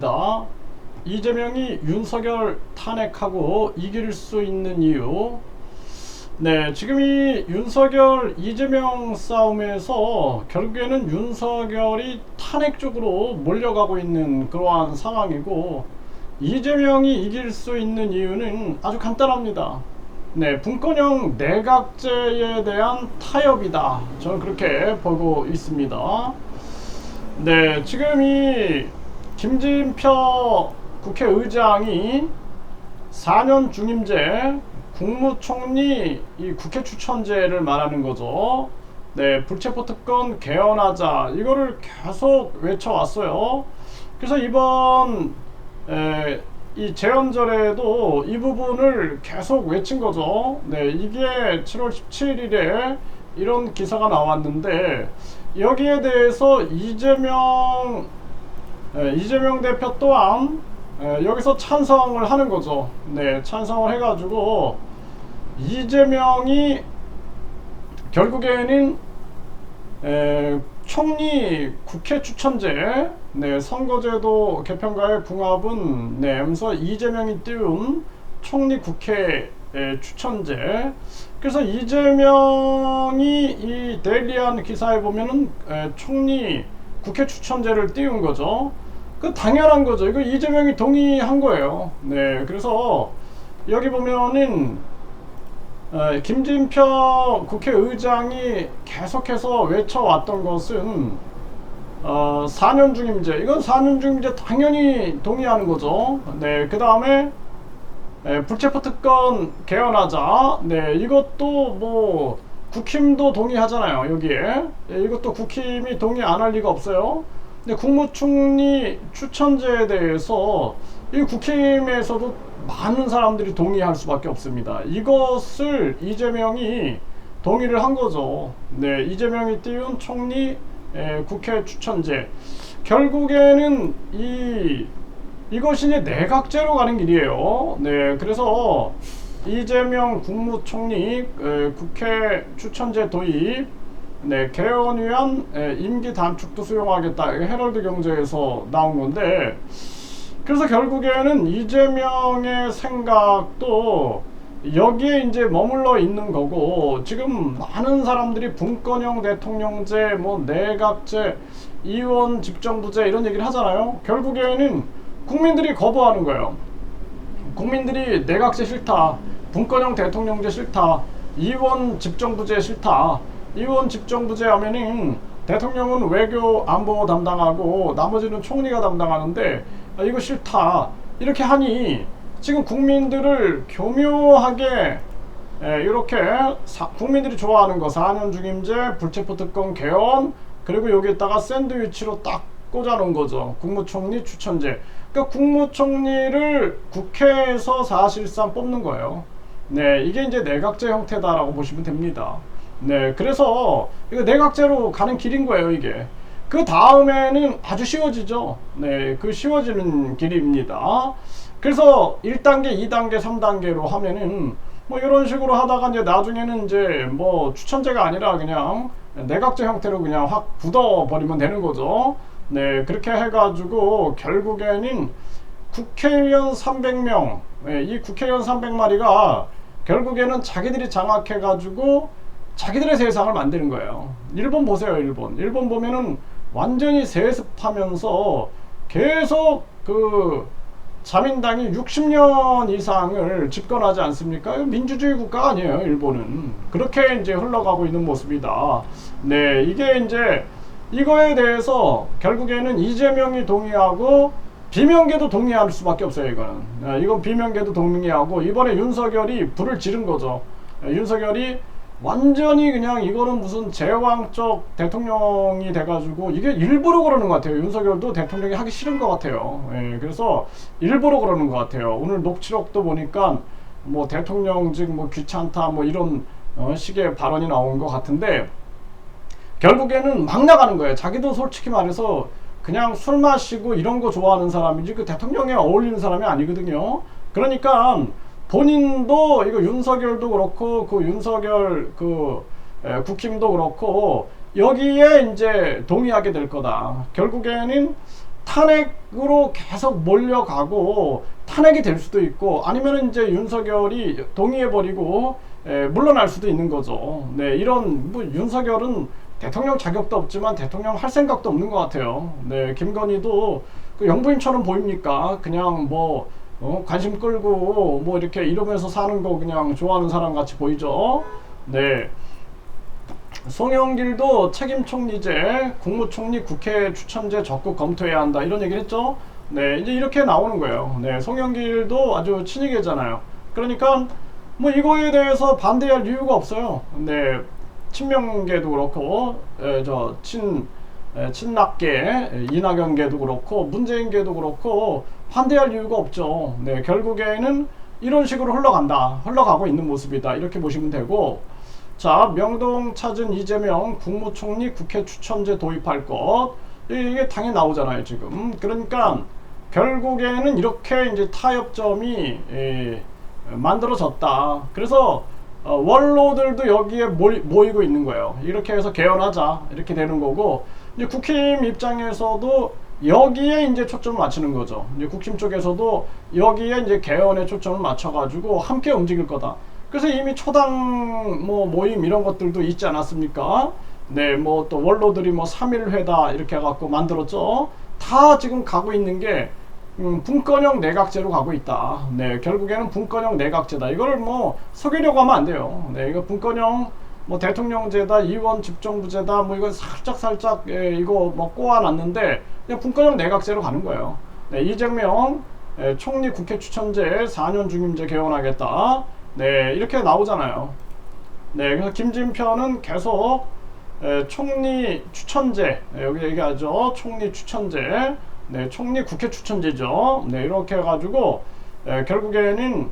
다 이재명이 윤석열 탄핵하고 이길 수 있는 이유. 네, 지금 이 윤석열 이재명 싸움에서 결국에는 윤석열이 탄핵 쪽으로 몰려가고 있는 그러한 상황이고, 이재명이 이길 수 있는 이유는 아주 간단합니다. 네, 분권형 내각제에 대한 타협이다, 저는 그렇게 보고 있습니다. 네, 지금 이 김진표 국회의장이 4년 중임제 국무총리 이 국회 추천제를 말하는 거죠. 네, 불체포 특권 개헌하자, 이거를 계속 외쳐왔어요. 그래서 이번 이 재헌절에도 이 부분을 계속 외친 거죠. 네, 이게 7월 17일에 이런 기사가 나왔는데, 여기에 대해서 이재명 대표 또한 여기서 찬성을 하는 거죠. 네, 찬성을 해가지고 이재명이 결국에는 총리 국회 추천제, 네, 선거제도 개편과의 궁합은, 네, 하면서 이재명이 띄운 총리 국회 추천제. 그래서 이재명이 이 데일리한 기사에 보면은 총리 국회 추천제를 띄운 거죠. 그 당연한 거죠. 이거 이재명이 동의한 거예요. 네, 그래서 여기 보면은 김진표 국회의장이 계속해서 외쳐왔던 것은 4년 중임제, 이건 4년 중임제 당연히 동의하는 거죠. 네, 그 다음에 불체포 특권 개헌하자. 네, 이것도 뭐 국힘도 동의하잖아요. 여기에 이것도 국힘이 동의 안 할 리가 없어요. 근데 국무총리 추천제에 대해서 이 국힘에서도 많은 사람들이 동의할 수밖에 없습니다. 이것을 이재명이 동의를 한 거죠. 네, 이재명이 띄운 총리 국회 추천제. 결국에는 이것이 이제 내각제로 가는 길이에요. 네, 그래서 이재명 국무총리 국회 추천제 도입, 네, 개헌 위한 임기 단축도 수용하겠다. 헤럴드 경제에서 나온 건데, 그래서 결국에는 이재명의 생각도 여기에 이제 머물러 있는 거고, 지금 많은 사람들이 분권형 대통령제, 뭐 내각제, 이원 집정부제 이런 얘기를 하잖아요. 결국에는 국민들이 거부하는 거예요. 국민들이 내각제 싫다, 분권형 대통령제 싫다, 이원 집정부제 싫다. 이원 집정부제 하면은 대통령은 외교 안보 담당하고 나머지는 총리가 담당하는데, 이거 싫다, 이렇게 하니 지금 국민들을 교묘하게 이렇게 국민들이 좋아하는 거 4년 중임제, 불체포 특권 개헌, 그리고 여기에다가 샌드위치로 딱 꽂아놓은 거죠. 국무총리 추천제. 그러니까 국무총리를 국회에서 사실상 뽑는 거예요. 네, 이게 이제 내각제 형태다라고 보시면 됩니다. 네, 그래서 이거 내각제로 가는 길인 거예요, 이게. 그 다음에는 아주 쉬워지죠. 네, 그 쉬워지는 길입니다. 그래서 1단계, 2단계, 3단계로 하면은 뭐 이런 식으로 하다가 이제 나중에는 이제 뭐 추천제가 아니라 그냥 내각제 형태로 그냥 확 굳어버리면 되는 거죠. 네, 그렇게 해가지고 결국에는 국회의원 300명, 이 국회의원 300마리가 결국에는 자기들이 장악해가지고 자기들의 세상을 만드는 거예요. 일본 보세요, 일본. 일본 보면은 완전히 세습하면서 계속 그 자민당이 60년 이상을 집권하지 않습니까? 민주주의 국가 아니에요, 일본은. 그렇게 이제 흘러가고 있는 모습이다. 네, 이게 이제 이거에 대해서 결국에는 이재명이 동의하고 비명계도 동의할 수밖에 없어요, 이거는. 이건 비명계도 동의하고, 이번에 윤석열이 불을 지른 거죠. 윤석열이 완전히 그냥 이거는 무슨 제왕적 대통령이 돼가지고, 이게 일부러 그러는 것 같아요. 윤석열도 대통령이 하기 싫은 것 같아요. 그래서 일부러 그러는 것 같아요. 오늘 녹취록도 보니까 뭐 대통령직 뭐 귀찮다 뭐 이런 식의 발언이 나온 것 같은데, 결국에는 막 나가는 거예요. 자기도 솔직히 말해서 그냥 술 마시고 이런 거 좋아하는 사람이지 그 대통령에 어울리는 사람이 아니거든요. 그러니까 본인도 이거 윤석열도 그렇고 그 윤석열 국힘도 그렇고 여기에 이제 동의하게 될 거다. 결국에는 탄핵으로 계속 몰려가고 탄핵이 될 수도 있고 아니면 이제 윤석열이 동의해버리고 물러날 수도 있는 거죠. 네, 이런 뭐 윤석열은 대통령 자격도 없지만 대통령 할 생각도 없는 것 같아요. 네, 김건희도 그 영부인처럼 보입니까? 그냥 뭐 관심 끌고 뭐 이렇게 이러면서 사는 거 그냥 좋아하는 사람 같이 보이죠. 네. 송영길도 책임총리제, 국무총리, 국회 추천제 적극 검토해야 한다 이런 얘기를 했죠. 네, 이제 이렇게 나오는 거예요. 네, 송영길도 아주 친이계잖아요. 그러니까 뭐 이거에 대해서 반대할 이유가 없어요. 네, 친명계도 그렇고, 친낙계, 이낙연계도 그렇고, 문재인계도 그렇고 반대할 이유가 없죠. 네, 결국에는 이런 식으로 흘러가고 있는 모습이다 이렇게 보시면 되고. 자, 명동 찾은 이재명 국무총리 국회 추천제 도입할 것 이게 당연히 나오잖아요 지금. 그러니까 결국에는 이렇게 이제 타협점이 만들어졌다. 그래서 원로들도 여기에 모이고 있는 거예요. 이렇게 해서 개헌하자 이렇게 되는 거고, 이제 국힘 입장에서도 여기에 이제 초점을 맞추는 거죠. 이제 국힘 쪽에서도 여기에 이제 개헌에 초점을 맞춰가지고 함께 움직일 거다. 그래서 이미 초당 뭐 모임 이런 것들도 있지 않았습니까? 네, 뭐 또 원로들이 뭐 3.1회다 이렇게 해갖고 만들었죠. 다 지금 가고 있는 게 분권형 내각제로 가고 있다. 네, 결국에는 분권형 내각제다. 이거를 뭐 속이려고 하면 안 돼요. 네, 이거 분권형 뭐 대통령제다, 의원 집정부제다, 뭐 이거 살짝 이거 뭐 꼬아놨는데 그냥 분권형 내각제로 가는 거예요. 네, 이재명 총리 국회 추천제 4년 중임제 개헌하겠다. 네, 이렇게 나오잖아요. 네, 그래서 김진표는 계속 총리 추천제, 여기 얘기하죠. 총리 추천제, 네, 총리 국회 추천제죠. 네, 이렇게 해가지고 결국에는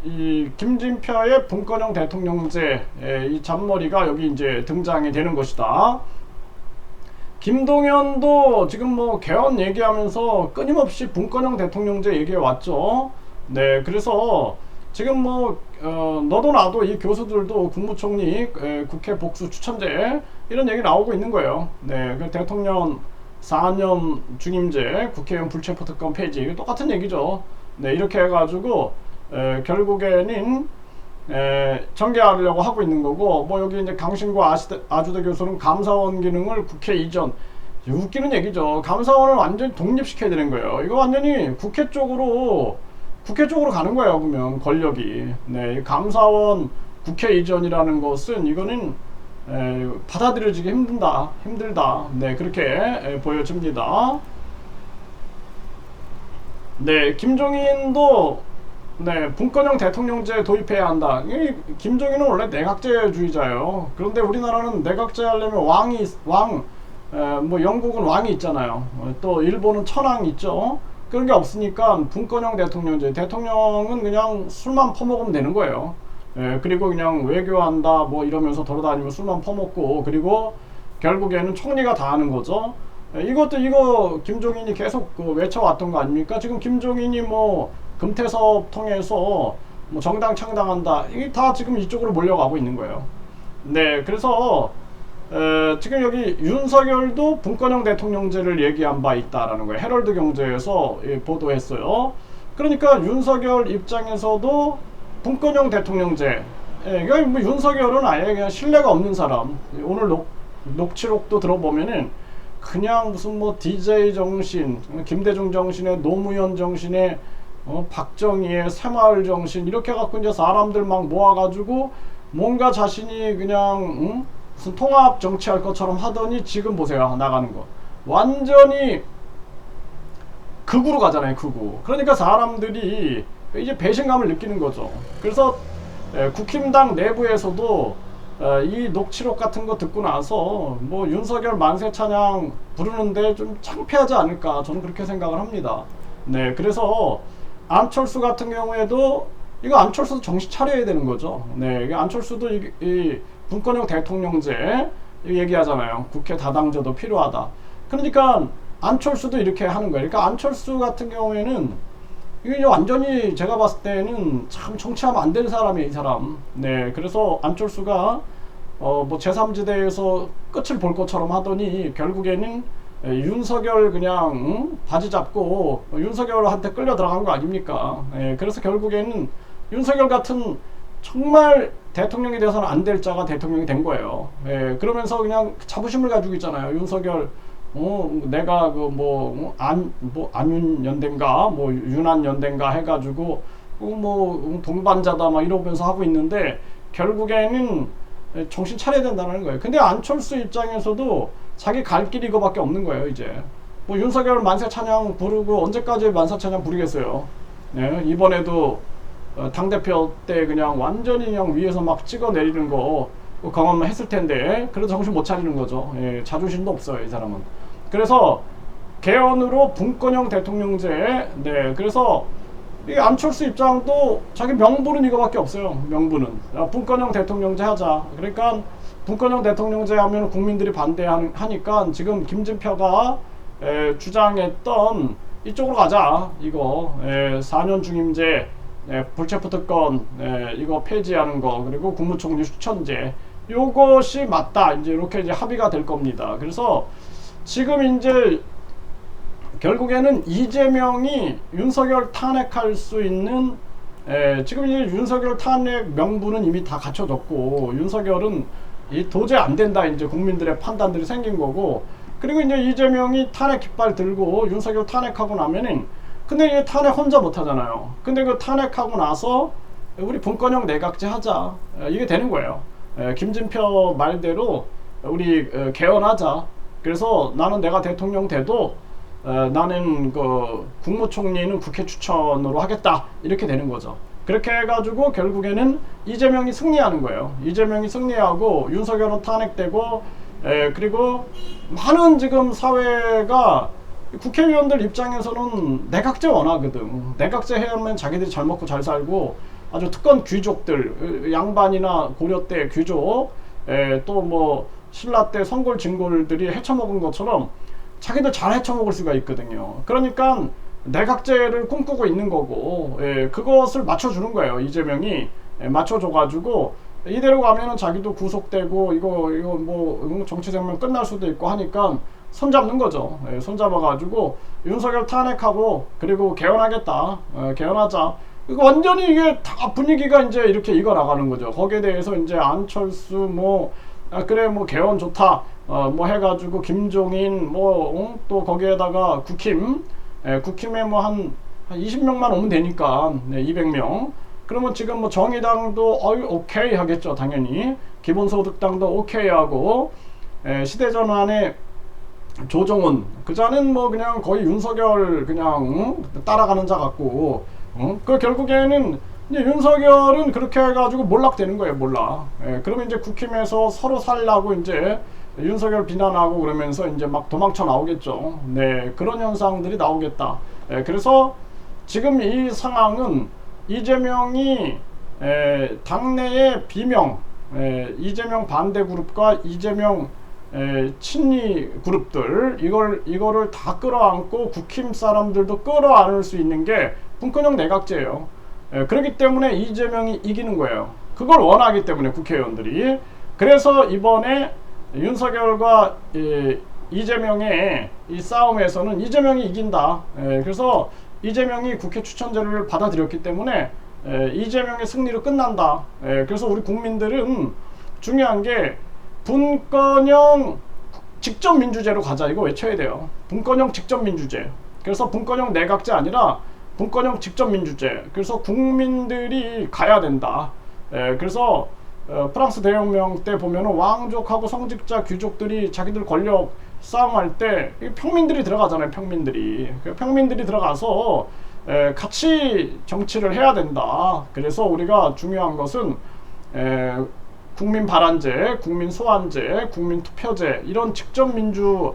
이 김진표의 분권형 대통령제 이 잔머리가 여기 이제 등장이 되는 것이다. 김동연도 지금 뭐 개헌 얘기하면서 끊임없이 분권형 대통령제 얘기해 왔죠. 네, 그래서 지금 뭐 너도 나도 이 교수들도 국무총리 국회 복수 추천제 이런 얘기 나오고 있는 거예요. 네, 그 대통령 4년 중임제 국회의원 불체포 특권 폐지 똑같은 얘기죠. 네, 이렇게 해가지고 결국에는 전개하려고 하고 있는 거고, 뭐 여기 이제 강신구 아주대 교수는 감사원 기능을 국회 이전. 웃기는 얘기죠. 감사원을 완전히 독립시켜야 되는 거예요. 이거 완전히 국회 쪽으로 가는 거예요. 그러면 권력이. 네, 감사원 국회 이전이라는 것은 이거는 받아들여지기 힘들다. 네, 그렇게 보여집니다. 네, 김종인도 네, 분권형 대통령제 도입해야 한다. 김종인은 원래 내각제주의자예요. 그런데 우리나라는 내각제 하려면 뭐 영국은 왕이 있잖아요. 또 일본은 천황이 있죠. 그런 게 없으니까 분권형 대통령제. 대통령은 그냥 술만 퍼먹으면 되는 거예요. 그리고 그냥 외교한다 뭐 이러면서 돌아다니면 술만 퍼먹고, 그리고 결국에는 총리가 다 하는 거죠. 이거 김종인이 계속 외쳐왔던 거 아닙니까? 지금 김종인이 뭐 금태섭 통해서 뭐 정당 창당한다. 이게 다 지금 이쪽으로 몰려가고 있는 거예요. 네, 그래서 지금 여기 윤석열도 분권형 대통령제를 얘기한 바 있다라는 거예요. 헤럴드 경제에서 보도했어요. 그러니까 윤석열 입장에서도 분권형 대통령제. 그러니까 뭐 윤석열은 아예 그냥 신뢰가 없는 사람. 오늘 녹취록도 들어보면은 그냥 무슨 뭐 DJ 정신, 김대중 정신에 노무현 정신에 박정희의 새마을 정신 이렇게 갖고 이제 사람들 막 모아가지고 뭔가 자신이 그냥 무슨 통합 정치할 것처럼 하더니 지금 보세요. 나가는 거 완전히 극우로 가잖아요. 극우. 그러니까 사람들이 이제 배신감을 느끼는 거죠. 그래서 국힘당 내부에서도 이 녹취록 같은 거 듣고 나서 뭐 윤석열 만세 찬양 부르는데 좀 창피하지 않을까, 저는 그렇게 생각을 합니다. 네, 그래서 안철수 같은 경우에도 이거 안철수도 정신 차려야 되는 거죠. 네, 안철수도 이 분권형 대통령제 얘기하잖아요. 국회 다당제도 필요하다. 그러니까 안철수도 이렇게 하는 거예요. 그러니까 안철수 같은 경우에는 이게 완전히 제가 봤을 때는 참 정치하면 안 되는 사람이에요, 이 사람. 네, 그래서 안철수가 뭐 제3지대에서 끝을 볼 것처럼 하더니 결국에는 윤석열 그냥 바지 잡고 윤석열한테 끌려 들어간 거 아닙니까? 그래서 결국에는 윤석열 같은 정말 대통령이 돼서는 안 될 자가 대통령이 된 거예요. 그러면서 그냥 자부심을 가지고 있잖아요. 윤석열 내가 그 안윤 연대인가 윤한 연대인가 해가지고 동반자다 막 이러면서 하고 있는데 결국에는 정신 차려야 된다는 거예요. 근데 안철수 입장에서도 자기 갈 길이 이거밖에 없는 거예요. 이제 윤석열 만세 찬양 부르고 언제까지 만세 찬양 부르겠어요. 이번에도 당대표 때 그냥 완전히 그냥 위에서 막 찍어 내리는 거 경험만 했을 텐데 그래도 정신 못 차리는 거죠. 자존심도 없어요, 이 사람은. 그래서 개헌으로 분권형 대통령제. 그래서 이 안철수 입장도 자기 명분은 이거밖에 없어요. 명분은 분권형 대통령제 하자. 그러니까 분권형 대통령제 하면 국민들이 반대하니까 지금 김진표가 주장했던 이쪽으로 가자. 이거 4년 중임제, 불체포 특권 이거 폐지하는 거, 그리고 국무총리 추천제, 요것이 맞다. 이제 이렇게 이제 합의가 될 겁니다. 그래서 지금 이제 결국에는 이재명이 윤석열 탄핵할 수 있는 지금 이제 윤석열 탄핵 명분은 이미 다 갖춰졌고 윤석열은 도저히 안 된다. 이제 국민들의 판단들이 생긴 거고, 그리고 이제 이재명이 탄핵 깃발 들고 윤석열 탄핵하고 나면은 근데 이게 탄핵 혼자 못 하잖아요. 근데 그 탄핵하고 나서 우리 분권형 내각제 하자. 이게 되는 거예요. 김진표 말대로 우리 개헌하자. 그래서 나는 내가 대통령 돼도 나는 그 국무총리는 국회 추천으로 하겠다. 이렇게 되는 거죠. 그렇게 해가지고 결국에는 이재명이 승리하는 거예요. 이재명이 승리하고 윤석열은 탄핵되고 그리고 많은 지금 사회가 국회의원들 입장에서는 내각제 원하거든. 내각제 해야만 자기들이 잘 먹고 잘 살고 아주 특권 귀족들, 양반이나 고려 때 귀족, 또 신라 때 성골 진골들이 헤쳐먹은 것처럼 자기들 잘 헤쳐먹을 수가 있거든요. 그러니까 내각제를 꿈꾸고 있는 거고, 그것을 맞춰주는 거예요. 이재명이 맞춰줘가지고 이대로 가면은 자기도 구속되고 이거 정치 생명 끝날 수도 있고 하니까 손잡는 거죠. 손잡아가지고 윤석열 탄핵하고 그리고 개헌하겠다. 개헌하자. 이거 완전히 이게 다 분위기가 이제 이렇게 익어 나가는 거죠. 거기에 대해서 이제 안철수 그래 개헌 좋다. 해가지고 김종인 또 거기에다가 국힘에 한 20명만 오면 되니까 200명. 그러면 지금 정의당도 오케이 하겠죠. 당연히 기본소득당도 오케이 하고 시대전환에 조정훈 그자는 그냥 거의 윤석열 그냥 따라가는 자 같고 그 결국에는 이제 윤석열은 그렇게 해가지고 몰락되는 거예요. 몰락. 그러면 이제 국힘에서 서로 살라고 이제 윤석열 비난하고 그러면서 이제 막 도망쳐 나오겠죠. 그런 현상들이 나오겠다. 그래서 지금 이 상황은 이재명이 당내의 비명, 이재명 반대 그룹과 이재명 친리 그룹들 이거를 다 끌어안고 국힘 사람들도 끌어안을 수 있는 게 분권형 내각제예요. 그렇기 때문에 이재명이 이기는 거예요. 그걸 원하기 때문에 국회의원들이. 그래서 이번에 윤석열과 이재명의 이 싸움에서는 이재명이 이긴다. 그래서 이재명이 국회 추천제를 받아들였기 때문에 이재명의 승리로 끝난다. 그래서 우리 국민들은 중요한 게 분권형 직접민주제로 가자. 이거 외쳐야 돼요. 분권형 직접민주제. 그래서 분권형 내각제 아니라 분권형 직접민주제. 그래서 국민들이 가야 된다. 그래서 프랑스 대혁명 때 보면은 왕족하고 성직자 귀족들이 자기들 권력 싸움할 때 평민들이 들어가잖아요. 평민들이 들어가서 같이 정치를 해야 된다. 그래서 우리가 중요한 것은 국민 발안제, 국민 소환제, 국민 투표제 이런 직접민주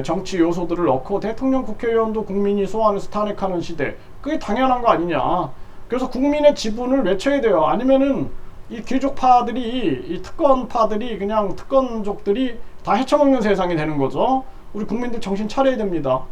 정치 요소들을 넣고 대통령 국회의원도 국민이 소환해서 탄핵하는 시대. 그게 당연한 거 아니냐. 그래서 국민의 지분을 외쳐야 돼요. 아니면은 이 귀족파들이, 이 특권파들이, 그냥 특권족들이 다 헤쳐먹는 세상이 되는 거죠. 우리 국민들 정신 차려야 됩니다.